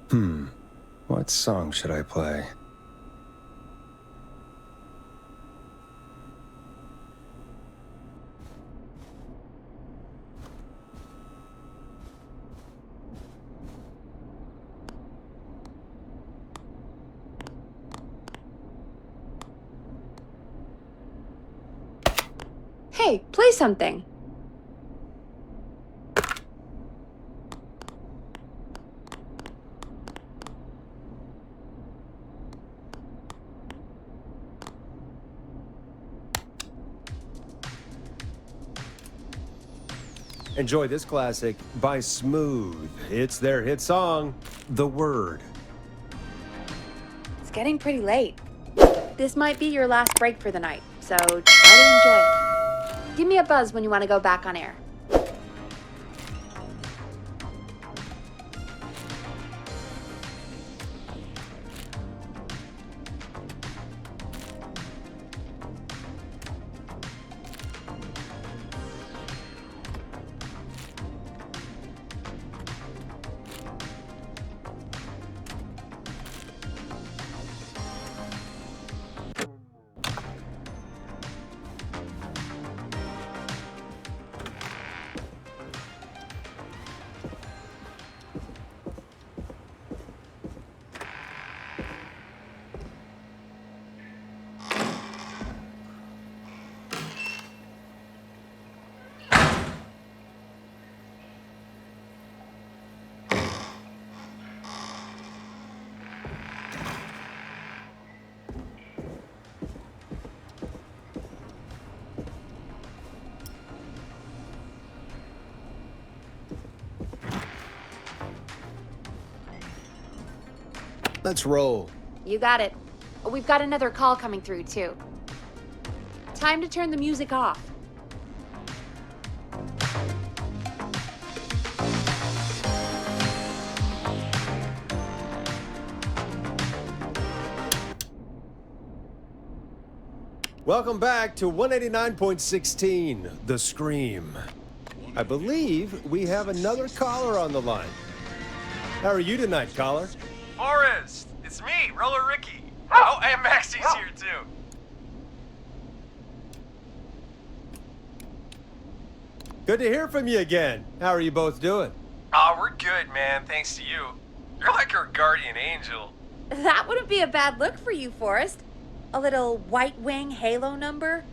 What song should I play? Hey, play something. Enjoy this classic by Smooth. It's their hit song, The Word. It's getting pretty late. This might be your last break for the night, so try to enjoy it. Give me a buzz when you want to go back on air. Let's roll. You got it. We've got another call coming through, too. Time to turn the music off. Welcome back to 189.16, The Scream. I believe we have another caller on the line. How are you tonight, caller? Forrest, it's me, Roller Ricky. Oh, and Maxie's here too. Good to hear from you again. How are you both doing? Oh, we're good, man, thanks to you. You're like our guardian angel. That wouldn't be a bad look for you, Forrest. A little White Wing Halo number?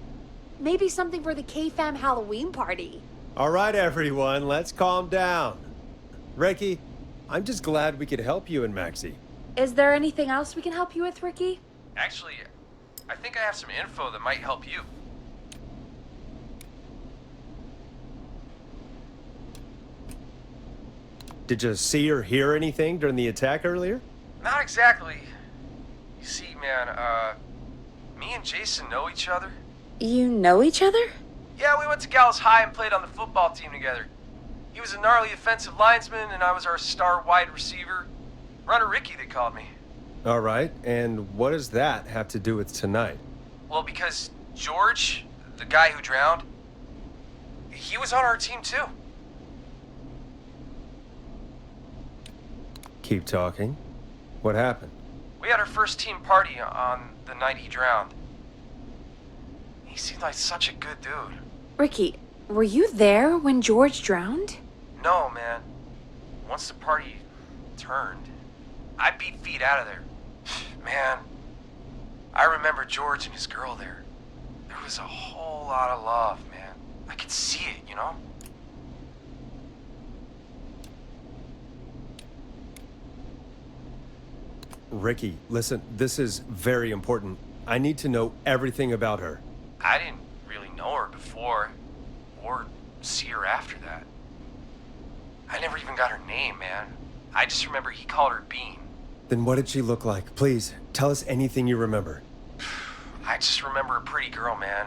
Maybe something for the K-Fam Halloween party. All right, everyone, let's calm down. Ricky, I'm just glad we could help you and Maxie. Is there anything else we can help you with, Ricky? Actually, I think I have some info that might help you. Did you see or hear anything during the attack earlier? Not exactly. You see, man, me and Jason know each other. You know each other? Yeah, we went to Gallows High and played on the football team together. He was a gnarly offensive linesman, and I was our star wide receiver. Runner Ricky, they called me. All right, and what does that have to do with tonight? Well, because George, the guy who drowned, he was on our team too. Keep talking. What happened? We had our first team party on the night he drowned. He seemed like such a good dude. Ricky, were you there when George drowned? No, man. Once the party turned, I beat feet out of there. Man, I remember George and his girl there. There was a whole lot of love, man. I could see it, you know? Ricky, listen, this is very important. I need to know everything about her. I didn't really know her before, or see her after that. I never even got her name, man. I just remember he called her Bean. Then what did she look like? Please, tell us anything you remember. I just remember a pretty girl, man.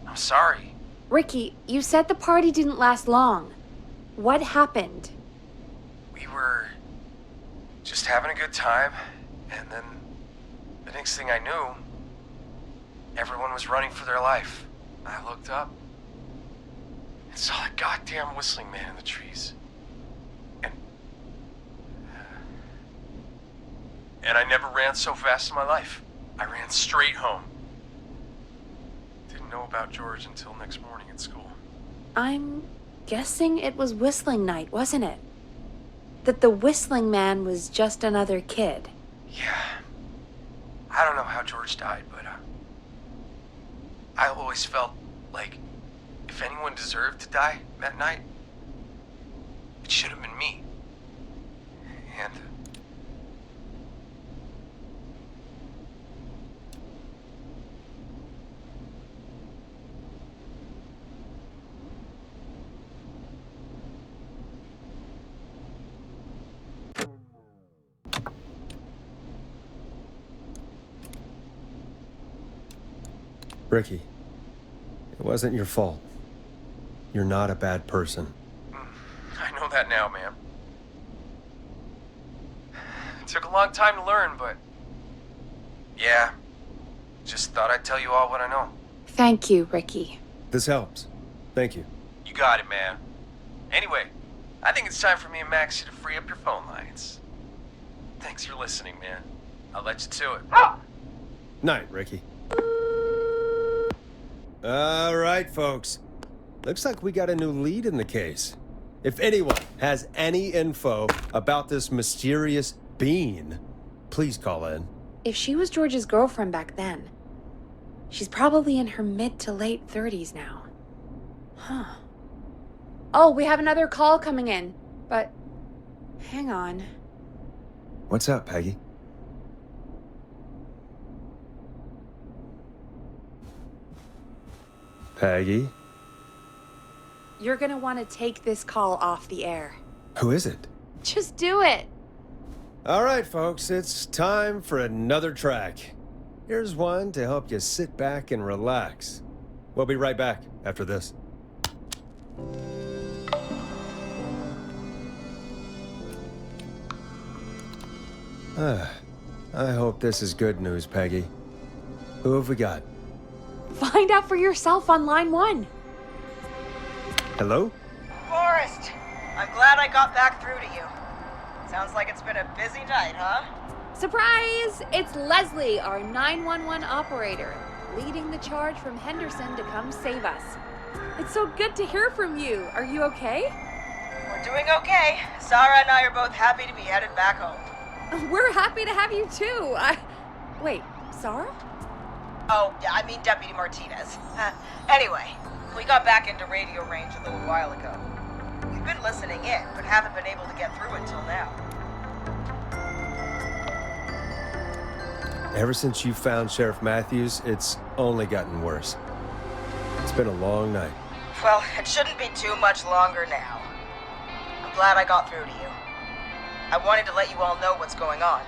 I'm sorry. Ricky, you said the party didn't last long. What happened? We were just having a good time, and then the next thing I knew, everyone was running for their life. I looked up and saw that goddamn whistling man in the trees. And And I never ran so fast in my life. I ran straight home. Didn't know about George until next morning at school. I'm guessing it was whistling night, wasn't it? That the whistling man was just another kid. Yeah. I don't know how George died, but I always felt like if anyone deserved to die that night, it should have been me. And Ricky, it wasn't your fault. You're not a bad person. I know that now, ma'am. It took a long time to learn, but yeah, just thought I'd tell you all what I know. Thank you, Ricky. This helps. Thank you. You got it, man. Anyway, I think it's time for me and Maxie to free up your phone lines. Thanks for listening, man. I'll let you to it. Night, Ricky. All right, folks. Looks like we got a new lead in the case. If anyone has any info about this mysterious being, please call in. If she was George's girlfriend back then, she's probably in her mid to late 30s now. Huh. Oh, we have another call coming in, but hang on. What's up, Peggy? Peggy? You're gonna want to take this call off the air. Who is it? Just do it. All right, folks, it's time for another track. Here's one to help you sit back and relax. We'll be right back after this. I hope this is good news, Peggy. Who have we got? Find out for yourself on line 1. Hello? Forrest, I'm glad I got back through to you. Sounds like it's been a busy night, huh? Surprise! It's Leslie, our 911 operator, leading the charge from Henderson to come save us. It's so good to hear from you. Are you okay? We're doing okay. Sarah and I are both happy to be headed back home. We're happy to have you too. Wait, Sarah? Oh, yeah, I mean Deputy Martinez. Anyway, we got back into radio range a little while ago. We've been listening in, but haven't been able to get through until now. Ever since you found Sheriff Mathews, it's only gotten worse. It's been a long night. Well, it shouldn't be too much longer now. I'm glad I got through to you. I wanted to let you all know what's going on.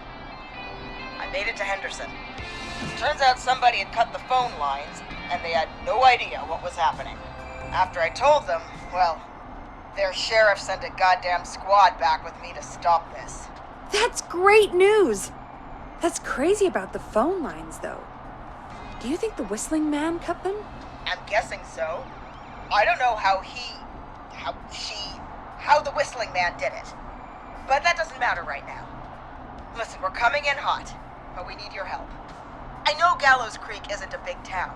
I made it to Henderson. Turns out somebody had cut the phone lines, and they had no idea what was happening. After I told them, well, their sheriff sent a goddamn squad back with me to stop this. That's great news. That's crazy about the phone lines, though. Do you think the whistling man cut them? I'm guessing so. I don't know how the whistling man did it. But that doesn't matter right now. Listen, we're coming in hot, but we need your help. I know Gallows Creek isn't a big town,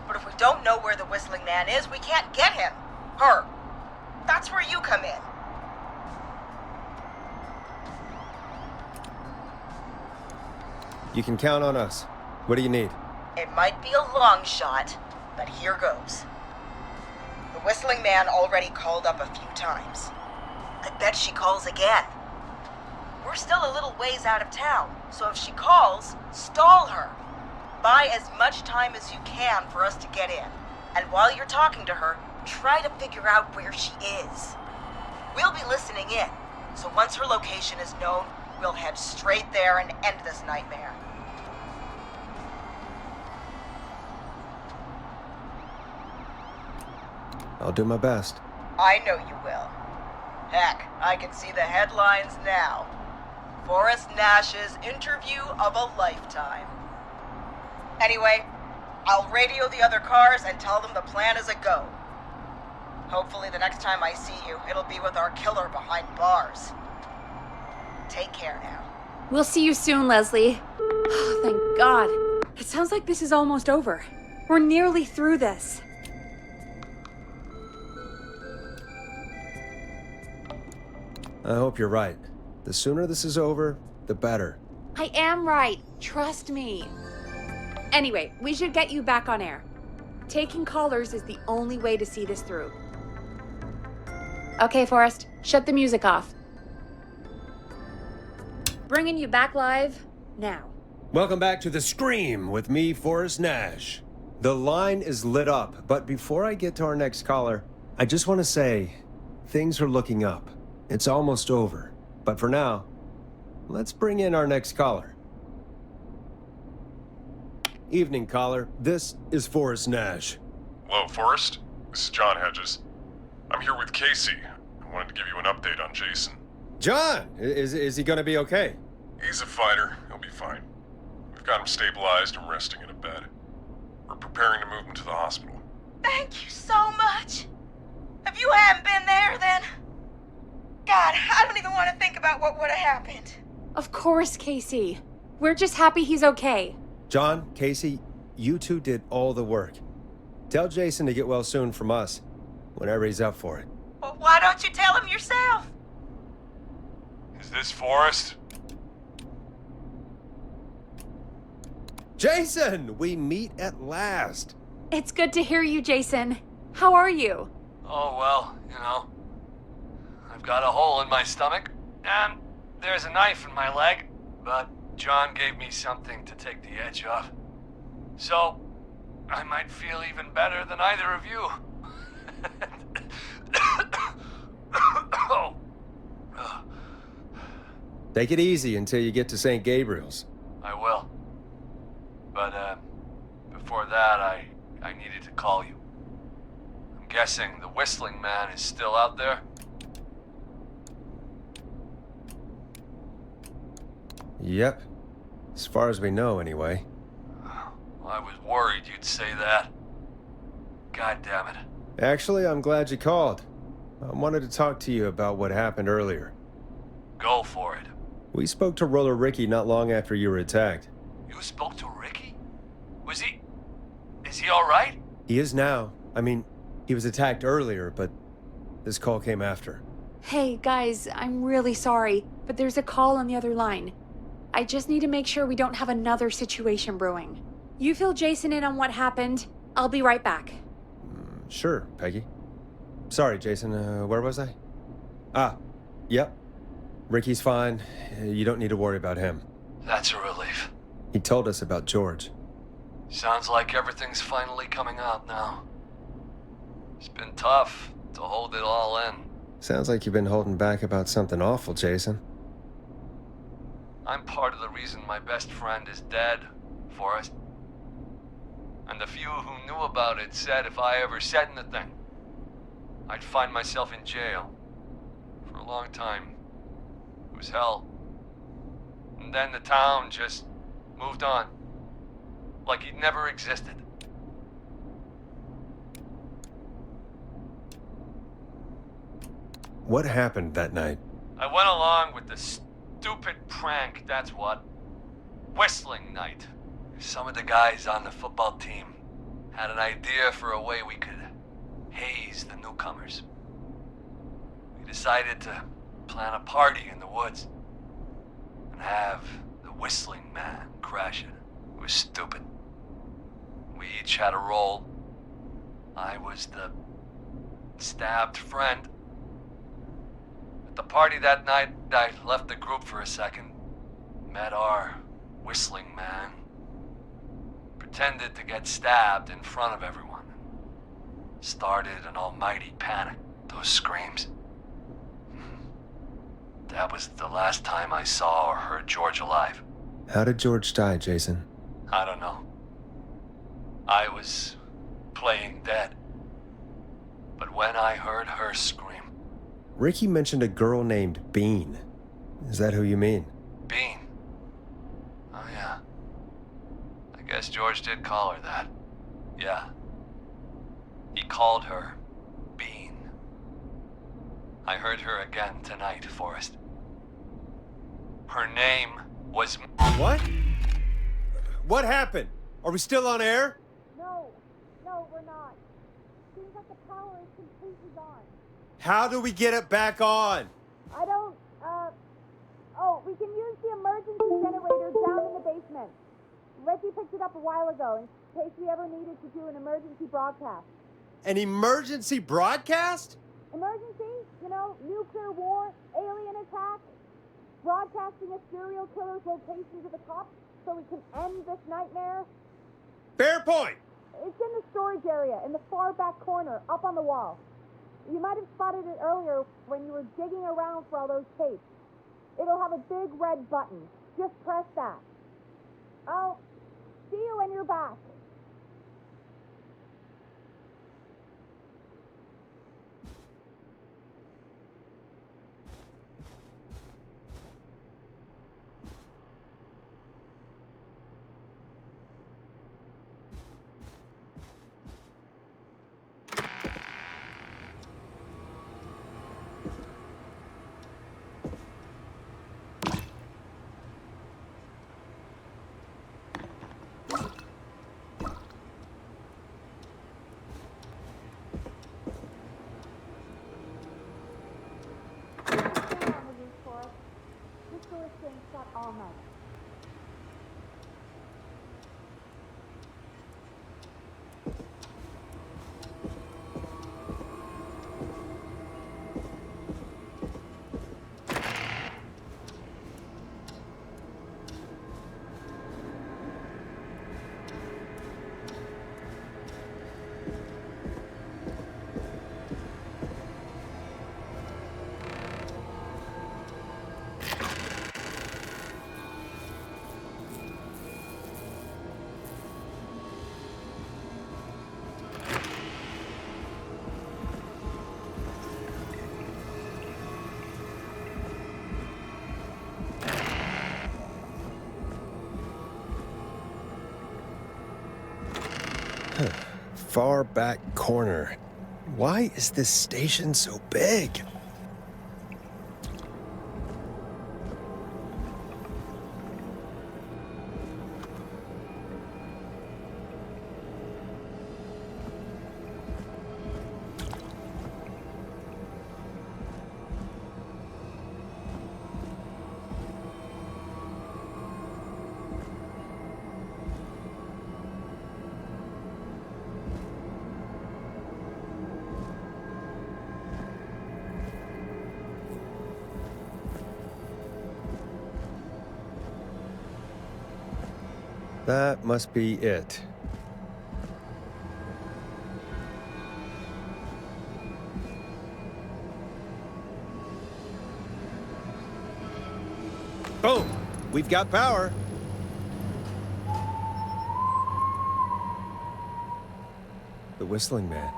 but if we don't know where the whistling man is, we can't get him. Her. That's where you come in. You can count on us. What do you need? It might be a long shot, but here goes. The whistling man already called up a few times. I bet she calls again. We're still a little ways out of town, so if she calls, stall her. Buy as much time as you can for us to get in. And while you're talking to her, try to figure out where she is. We'll be listening in, so once her location is known, we'll head straight there and end this nightmare. I'll do my best. I know you will. Heck, I can see the headlines now. Forrest Nash's interview of a lifetime. Anyway, I'll radio the other cars and tell them the plan is a go. Hopefully the next time I see you, it'll be with our killer behind bars. Take care now. We'll see you soon, Leslie. Oh, thank God. It sounds like this is almost over. We're nearly through this. I hope you're right. The sooner this is over, the better. I am right. Trust me. Anyway, we should get you back on air. Taking callers is the only way to see this through. Okay, Forrest, shut the music off. Bringing you back live now. Welcome back to The Scream with me, Forrest Nash. The line is lit up, but before I get to our next caller, I just want to say, things are looking up. It's almost over. But for now, let's bring in our next caller. Evening, caller. This is Forrest Nash. Hello, Forrest. This is John Hedges. I'm here with Casey. I wanted to give you an update on Jason. John, is he going to be okay? He's a fighter. He'll be fine. We've got him stabilized and resting in a bed. We're preparing to move him to the hospital. Thank you so much. If you hadn't been there, then... God, I don't even want to think about what would have happened. Of course, Casey. We're just happy he's okay. John, Casey, you two did all the work. Tell Jason to get well soon from us, whenever he's up for it. Well, why don't you tell him yourself? Is this Forrest? Jason, we meet at last. It's good to hear you, Jason. How are you? Oh, well, I've got a hole in my stomach, and there's a knife in my leg, but John gave me something to take the edge off. So, I might feel even better than either of you. Oh. Take it easy until you get to St. Gabriel's. I will. But, before that, I needed to call you. I'm guessing the Whistling Man is still out there? Yep. As far as we know, anyway. Well, I was worried you'd say that. God damn it. Actually, I'm glad you called. I wanted to talk to you about what happened earlier. Go for it. We spoke to Roller Ricky not long after you were attacked. You spoke to Ricky? Is he alright? He is now. I mean, he was attacked earlier, but this call came after. Hey, guys, I'm really sorry, but there's a call on the other line. I just need to make sure we don't have another situation brewing. You fill Jason in on what happened. I'll be right back. Sure, Peggy. Sorry, Jason, where was I? Yep. Ricky's fine. You don't need to worry about him. That's a relief. He told us about George. Sounds like everything's finally coming out now. It's been tough to hold it all in. Sounds like you've been holding back about something awful, Jason. I'm part of the reason my best friend is dead, Forrest. And the few who knew about it said if I ever said anything, I'd find myself in jail. For a long time. It was hell. And then the town just moved on. Like he'd never existed. What happened that night? I went along with the stupid prank, that's what. Whistling night. Some of the guys on the football team had an idea for a way we could haze the newcomers. We decided to plan a party in the woods and have the Whistling Man crash it. It was stupid. We each had a role. I was the stabbed friend. At the party that night, I left the group for a second. Met our Whistling Man. Pretended to get stabbed in front of everyone. Started an almighty panic. Those screams. That was the last time I saw or heard George alive. How did George die, Jason? I don't know. I was playing dead. But when I heard her scream... Ricky mentioned a girl named Bean. Is that who you mean? Bean? Oh yeah. I guess George did call her that. Yeah. He called her Bean. I heard her again tonight, Forrest. Her name was... What? What happened? Are we still on air? No, we're not. Seems like the power is completely gone. How do we get it back on? I don't, oh, we can use the emergency generator down in the basement. Reggie picked it up a while ago in case we ever needed to do an emergency broadcast. An emergency broadcast? Emergency? You know, nuclear war, alien attack, broadcasting a serial killer's location to the cops so we can end this nightmare. Fair point. It's in the storage area, in the far back corner, up on the wall. You might have spotted it earlier when you were digging around for all those tapes. It'll have a big red button. Just press that. I'll see you when you're back. All night. Far back corner. Why is this station so big? That must be it. Boom! We've got power. The whistling man.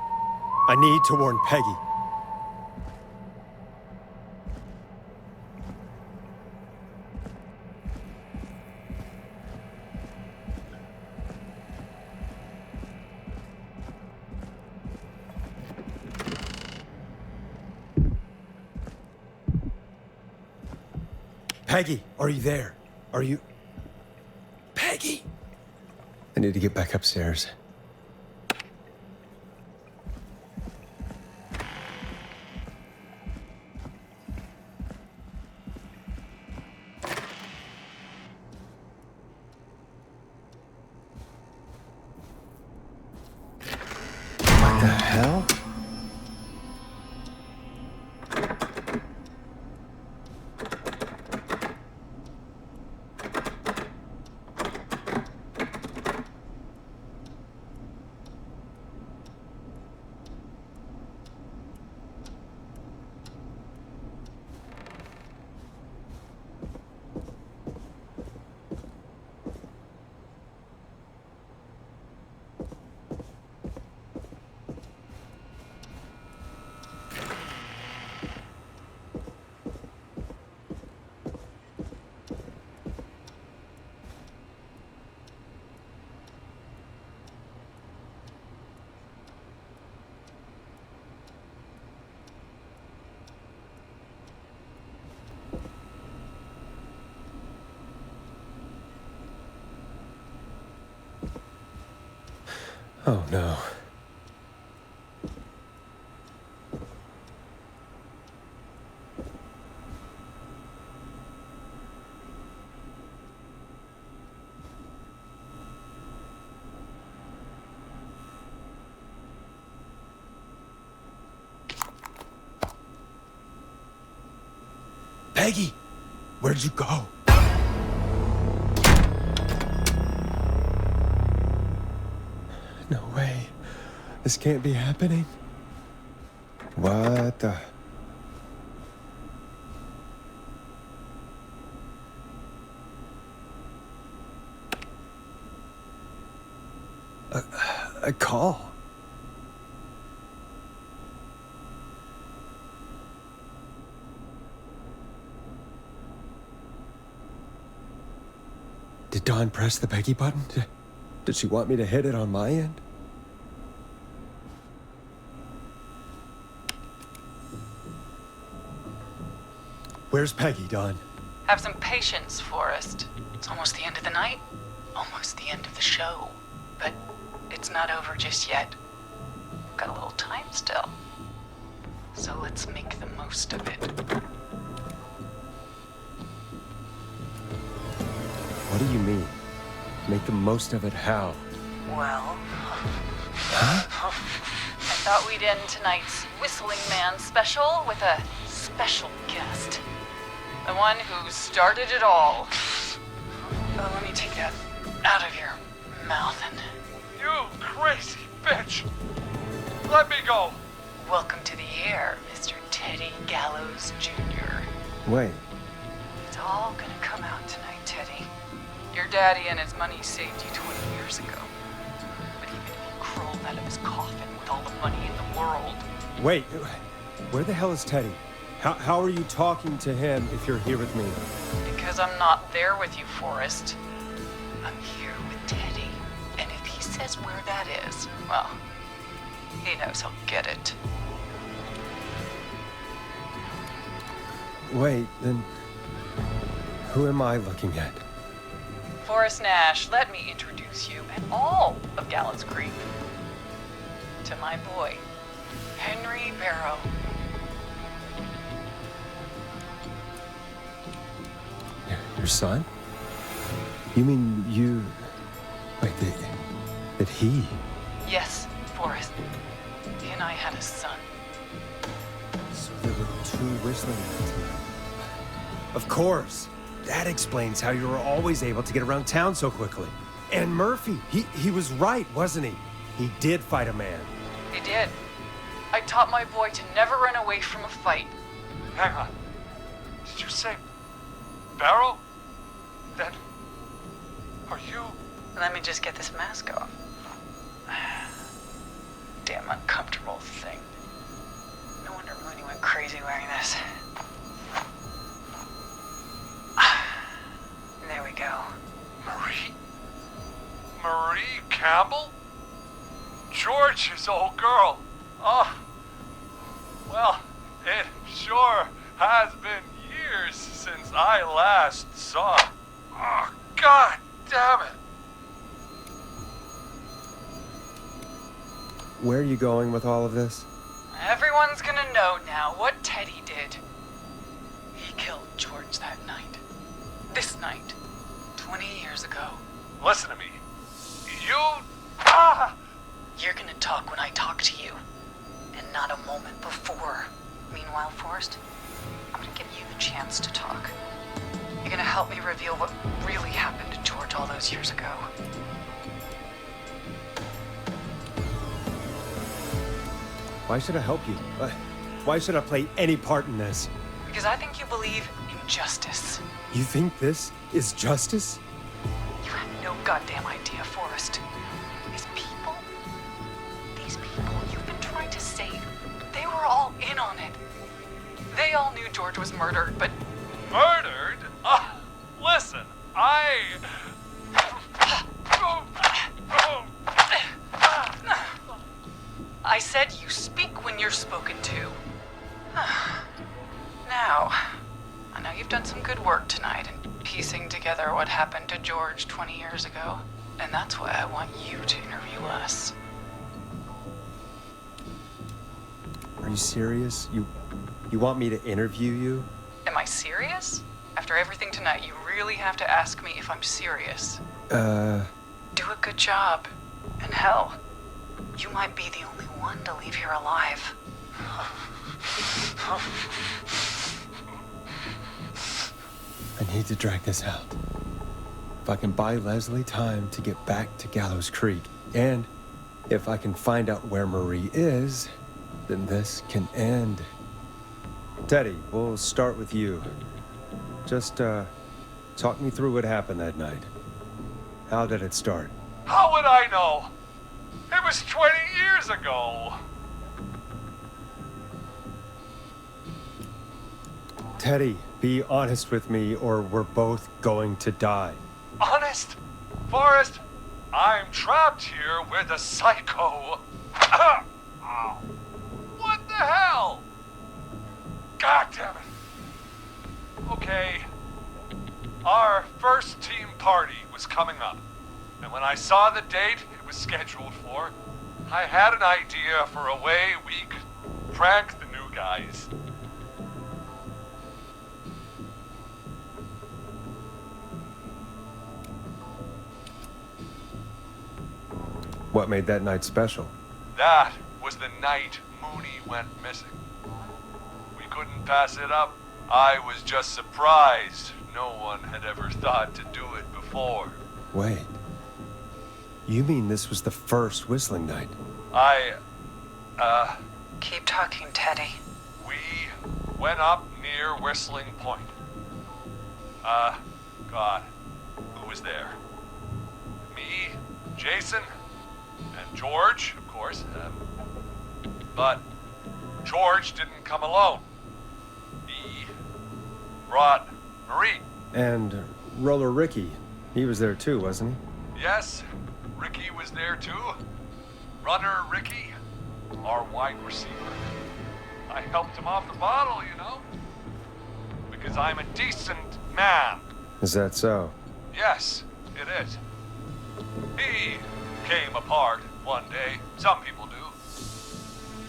I need to warn Peggy. Peggy, are you there? Are you... Peggy! I need to get back upstairs. What the hell? Oh no. Peggy! Where'd you go? No way. This can't be happening. What the... A call. Did Dawn press the Peggy button? Did she want me to hit it on my end? Where's Peggy, Dawn? Have some patience, Forrest. It's almost the end of the night. Almost the end of the show. But it's not over just yet. Got a little time still. So let's make the most of it. What do you mean? Make the most of it how? Well... Huh? I thought we'd end tonight's Whistling Man special with a special guest. The one who started it all. Oh, let me take that out of your mouth and... You crazy bitch! Let me go! Welcome to the air, Mr. Teddy Gallows Jr. Wait. It's all gonna come out tonight, Teddy. Your daddy and his money saved you 20 years ago. But even if he crawled out of his coffin with all the money in the world... Wait. Where the hell is Teddy? How are you talking to him if you're here with me? Because I'm not there with you, Forrest. I'm here with Teddy. And if he says where that is, well, he knows he'll get it. Wait, then... Who am I looking at? Forrest Nash, let me introduce you and all of Gallows Creek to my boy, Henry Barow. Your son? You mean you... Wait, that he... Yes, Forrest. He and I had a son. So there were two whistling men tonight. Of course. That explains how you were always able to get around town so quickly. And Murphy, he was right, wasn't he? He did fight a man. He did. I taught my boy to never run away from a fight. Hang on. Did you say Barow? Then... Are you... Let me just get this mask off. Damn uncomfortable thing. No wonder Mooney went crazy wearing this. There we go. Marie? Marie Campbell? George's old girl. Oh. Well, it sure has been years since I last saw it. Oh, God damn it. Where are you going with all of this? Everyone's gonna know now what Teddy did. He killed George that night. This night. 20 years ago. Listen to me. You... You're gonna talk when I talk to you. And not a moment before. Meanwhile, Forrest, I'm gonna give you the chance to talk. You're gonna help me reveal what really happened to George all those years ago. Why should I help you? Why should I play any part in this? Because I think you believe in justice. You think this is justice? You have no goddamn idea, Forrest. These people you've been trying to save, they were all in on it. They all knew George was murdered, but... Murdered? Listen, I said you speak when you're spoken to. Now, I know you've done some good work tonight in piecing together what happened to George 20 years ago, and that's why I want you to interview us. you serious? You want me to interview you? Am I serious? After everything tonight, you really have to ask me if I'm serious. Do a good job. And hell, you might be the only one to leave here alive. I need to drag this out. If I can buy Leslie time to get back to Gallows Creek, and if I can find out where Marie is, then this can end. Teddy, we'll start with you. Just, talk me through what happened that night. How did it start? How would I know? It was 20 years ago. Teddy, be honest with me or we're both going to die. Honest? Forrest, I'm trapped here with a psycho. Ow. What the hell? God damn it. Okay. Our first team party was coming up. And when I saw the date it was scheduled for, I had an idea for a way we could prank the new guys. What made that night special? That was the night Mooney went missing. We couldn't pass it up. I was just surprised no one had ever thought to do it before. Wait. You mean this was the first whistling night? Keep talking, Teddy. We went up near Whistling Point. God, who was there? Me, Jason, and George, of course. But George didn't come alone. He brought Marie. And Roller Ricky. He was there too, wasn't he? Yes, Ricky was there too. Runner Ricky, our wide receiver. I helped him off the bottle, you know. Because I'm a decent man. Is that so? Yes, it is. He came apart one day. Some people do.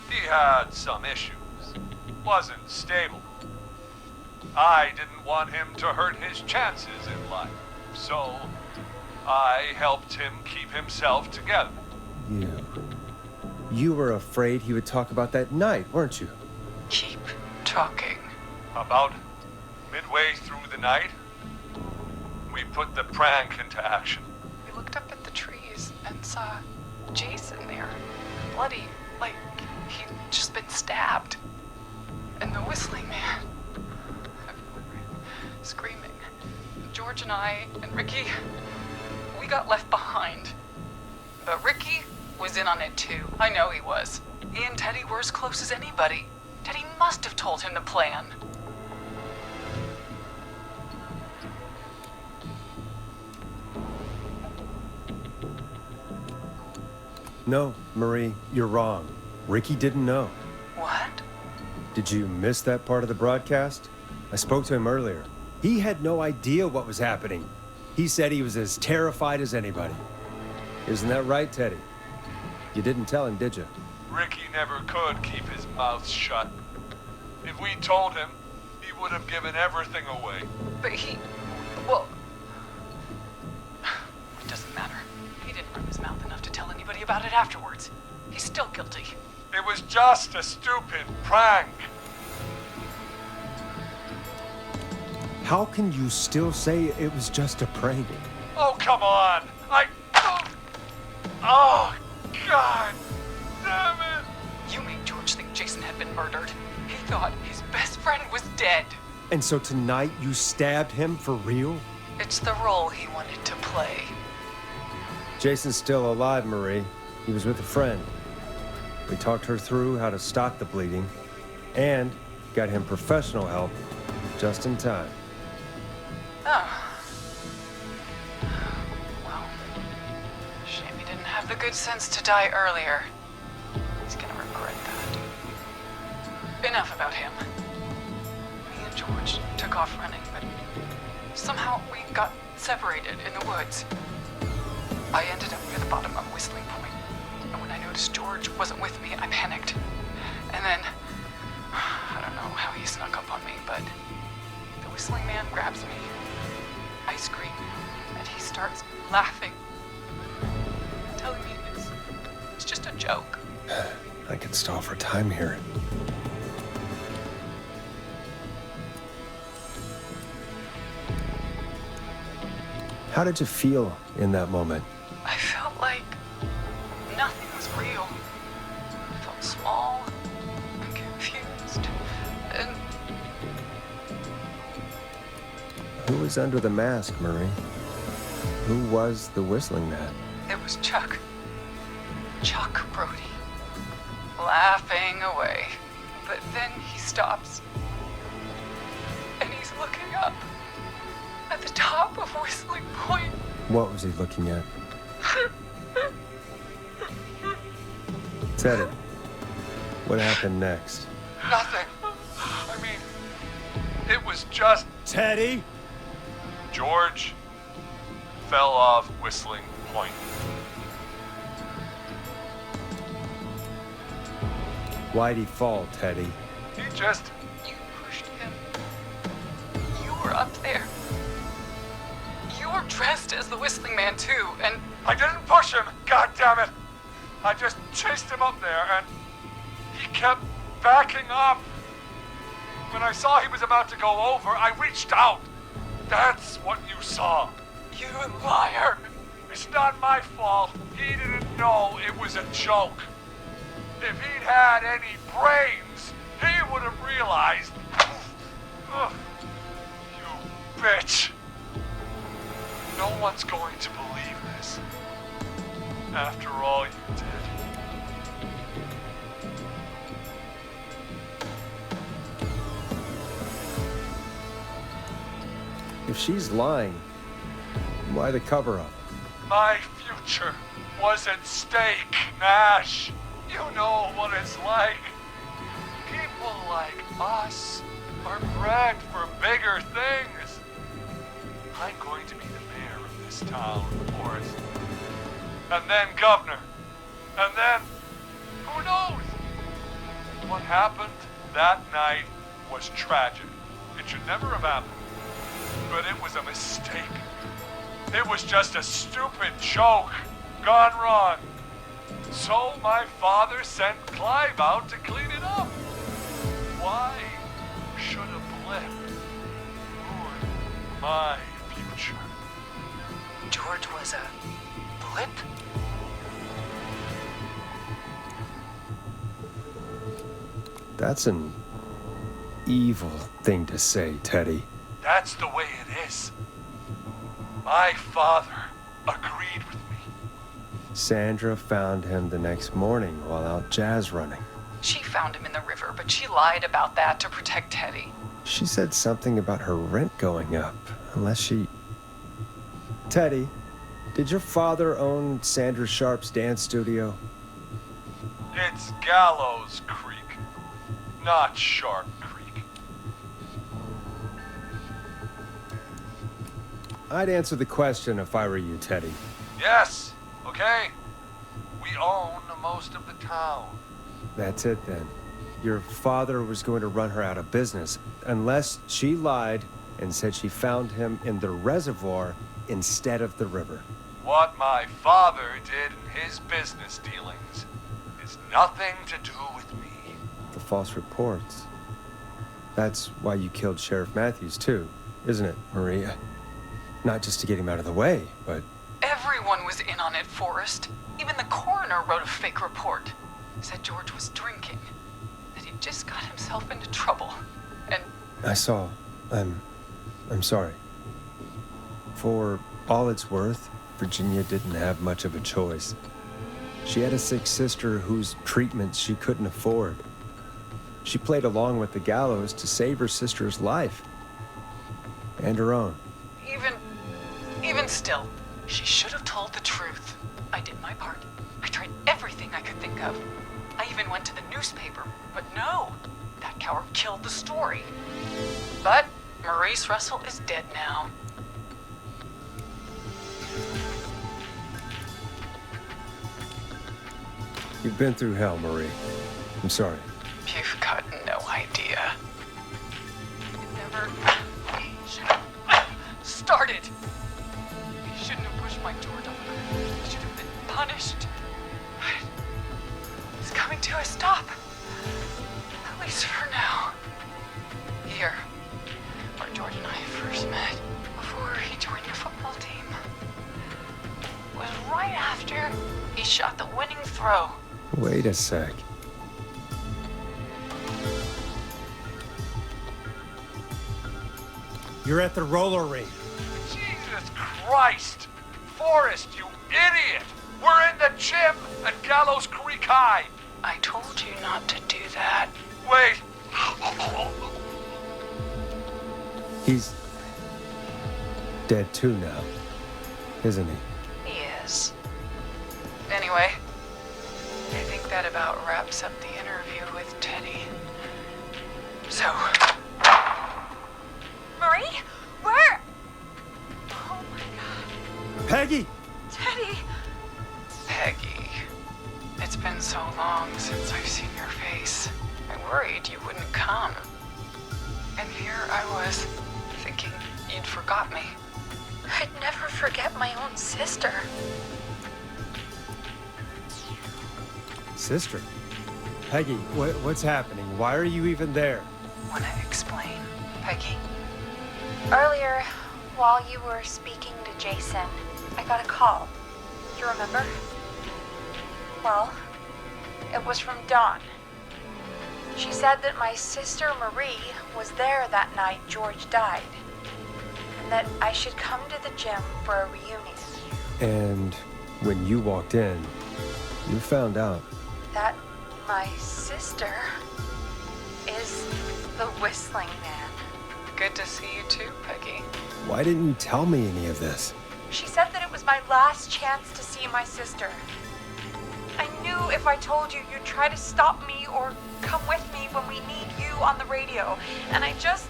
He had some issues. Wasn't stable. I didn't want him to hurt his chances in life. So, I helped him keep himself together. You were afraid he would talk about that night, weren't you? Keep talking. About midway through the night, we put the prank into action. We looked up at the trees and saw Jason there. Bloody, like he'd just been stabbed. And the whistling man, screaming. George and I and Ricky, we got left behind. But Ricky was in on it too. I know he was. He and Teddy were as close as anybody. Teddy must have told him the plan. No, Marie, you're wrong. Ricky didn't know. What? Did you miss that part of the broadcast? I spoke to him earlier. He had no idea what was happening. He said he was as terrified as anybody. Isn't that right, Teddy? You didn't tell him, did you? Ricky never could keep his mouth shut. If we told him, he would have given everything away. But well, it doesn't matter. He didn't run his mouth enough to tell anybody about it afterwards. He's still guilty. It was just a stupid prank. How can you still say it was just a prank? Oh, come on. Oh, God damn it. You made George think Jason had been murdered. He thought his best friend was dead. And so tonight you stabbed him for real? It's the role he wanted to play. Jason's still alive, Marie. He was with a friend. We talked her through how to stop the bleeding and got him professional help just in time. Oh. Well, shame he didn't have the good sense to die earlier. He's gonna regret that. Enough about him. Me and George took off running, but somehow we got separated in the woods. I ended up near the bottom of Whistling Point, and when I noticed George wasn't with me, I panicked. And then whistling man grabs me. I scream, and he starts laughing, telling me it's just a joke. I could stall for time here. How did you feel in that moment? I felt like nothing was real. I felt small and confused, and Who was under the mask, Marie? Who was the whistling man? it was Chuck. Chuck Brody. Laughing away. But then he stops. And he's looking up at the top of Whistling Point. What was he looking at? Teddy, what happened next? Nothing. I mean, it was just Teddy? George fell off Whistling Point. Why'd he fall, Teddy? He just... You pushed him. You were up there. You were dressed as the Whistling Man too, and I didn't push him, God damn it! I just chased him up there, and he kept backing up. When I saw he was about to go over, I reached out. That's what you saw. you liar. It's not my fault. He didn't know it was a joke. If he'd had any brains, he would have realized. Ugh. You bitch. No one's going to believe this. After all you did. If she's lying, why the cover-up? My future was at stake, Nash. You know what it's like. People like us are bred for bigger things. I'm going to be the mayor of this town, Forrest. And then governor. And then, who knows? What happened that night was tragic. It should never have happened. But it was a mistake. It was just a stupid joke gone wrong. So my father sent Clive out to clean it up. Why should a blip ruin my future? George was a blip? That's an evil thing to say, Teddy. That's the way it is. My father agreed with me. Sandra found him the next morning while out jazz running. She found him in the river, but she lied about that to protect Teddy. She said something about her rent going up, unless she... Teddy, did your father own Sandra Sharp's dance studio? It's Gallows Creek, not Sharp Creek. I'd answer the question if I were you, Teddy. Yes, okay. We own most of the town. That's it then. Your father was going to run her out of business, unless she lied and said she found him in the reservoir instead of the river. What my father did in his business dealings is nothing to do with me. The false reports. That's why you killed Sheriff Mathews too, isn't it, Maria? Not just to get him out of the way, but... Everyone was in on it, Forrest. Even the coroner wrote a fake report. Said George was drinking. That he just got himself into trouble. And I saw. I'm sorry. For all it's worth, Virginia didn't have much of a choice. She had a sick sister whose treatments she couldn't afford. She played along with the gallows to save her sister's life. And her own. even still, she should have told the truth. I did my part. I tried everything I could think of. I even went to the newspaper, but no, that coward killed the story. But Maurice Russell is dead now. You've been through hell, Marie. I'm sorry. You've got no idea. here, where George and I first met, before he joined the football team, was right after he shot the winning throw. Wait a sec. You're at the roller rink. Jesus Christ! Forrest, you idiot! We're in the gym at Gallows Creek High! I told you not to do that. Wait! He's dead too now, isn't he? He is. Anyway, I think that about wraps up the interview with Teddy. So... Marie? Where? Oh my god. Peggy! Teddy! Peggy, it's been so long since I've seen your face. I worried you wouldn't come. And here I was, thinking you'd forgot me. I'd never forget my own sister. Sister? Peggy, what's happening? Why are you even there? Wanna explain, Peggy? Earlier, while you were speaking to Jason, I got a call. You remember? Well, it was from Dawn. She said that my sister Marie was there that night George died, and that I should come to the gym for a reunion. And when you walked in, you found out. That my sister is the Whistling Man. Good to see you too, Peggy. Why didn't you tell me any of this? She said that it was my last chance to see my sister. I knew if I told you, you'd try to stop me or come with me when we need you on the radio. And I just...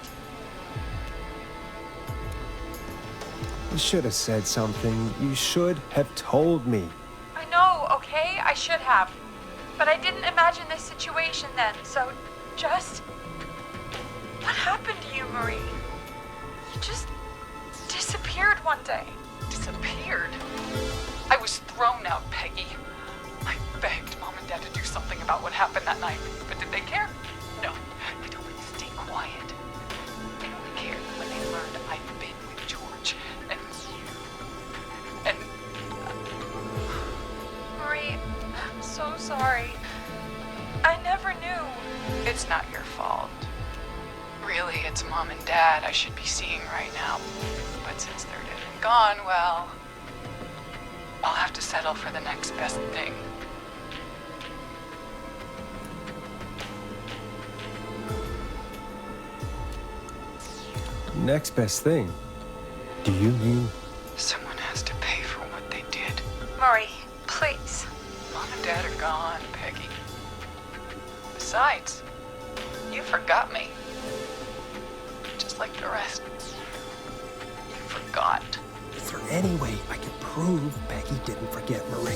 You should have said something. You should have told me. I know, okay? I should have. But I didn't imagine this situation then, so just... What happened to you, Marie? You just disappeared one day. Disappeared? I was thrown out, Peggy. I begged Mom and Dad to do something about what happened that night, but did they care? No. They told me to stay quiet. They only cared when they learned I'd been with George. And... Marie, I'm so sorry. I never knew. It's not your fault. Really, it's Mom and Dad I should be seeing right now. But since they're dead and gone, well... I'll have to settle for the next best thing. Next best thing? Do you mean? Someone has to pay for what they did. Marie, please. Mom and Dad are gone, Peggy. Besides, you forgot me. Just like the rest. You forgot. Is there any way I can prove Peggy didn't forget Marie?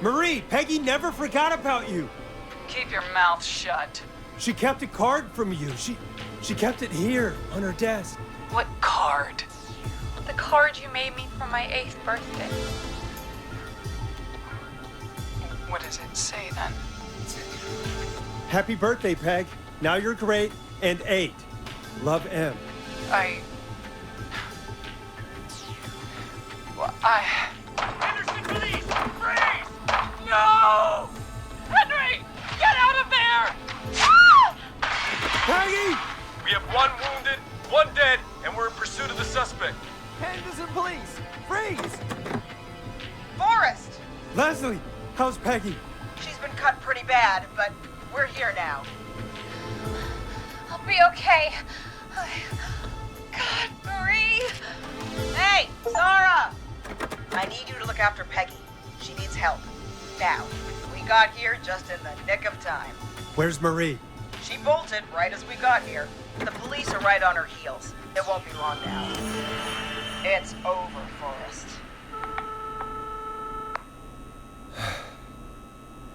Marie, Peggy never forgot about you. Keep your mouth shut. She kept a card from you. She kept it here on her desk. What card? The card you made me for my 8th birthday. What does it say then? Happy birthday, Peg. Now you're great and 8. Love, M. Henderson police! Freeze! No! Henry! Get out of there! Ah! Peggy! We have 1 wounded, 1 dead, and we're in pursuit of the suspect. Henderson police! Freeze! Forrest! Leslie, how's Peggy? She's been cut pretty bad, but we're here now. I'll be okay. God, Marie! Hey, Zara! I need you to look after Peggy. She needs help. Now, we got here just in the nick of time. Where's Marie? She bolted right as we got here. The police are right on her heels. It won't be long now. It's over, Forrest.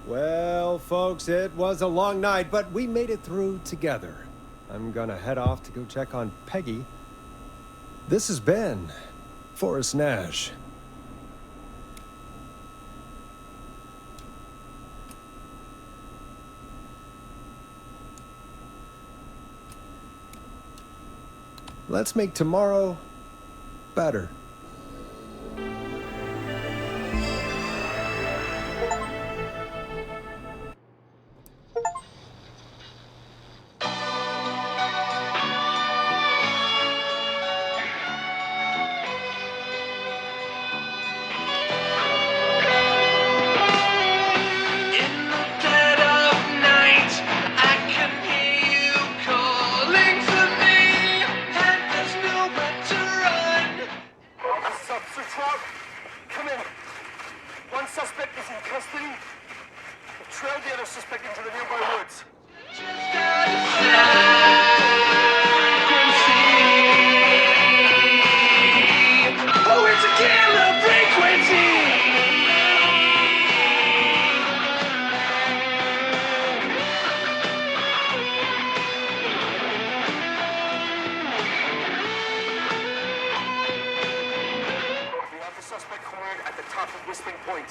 Well, folks, it was a long night, but we made it through together. I'm gonna head off to go check on Peggy. This has been Forrest Nash. Let's make tomorrow better. Suspect cornered at the top of Whistling Point.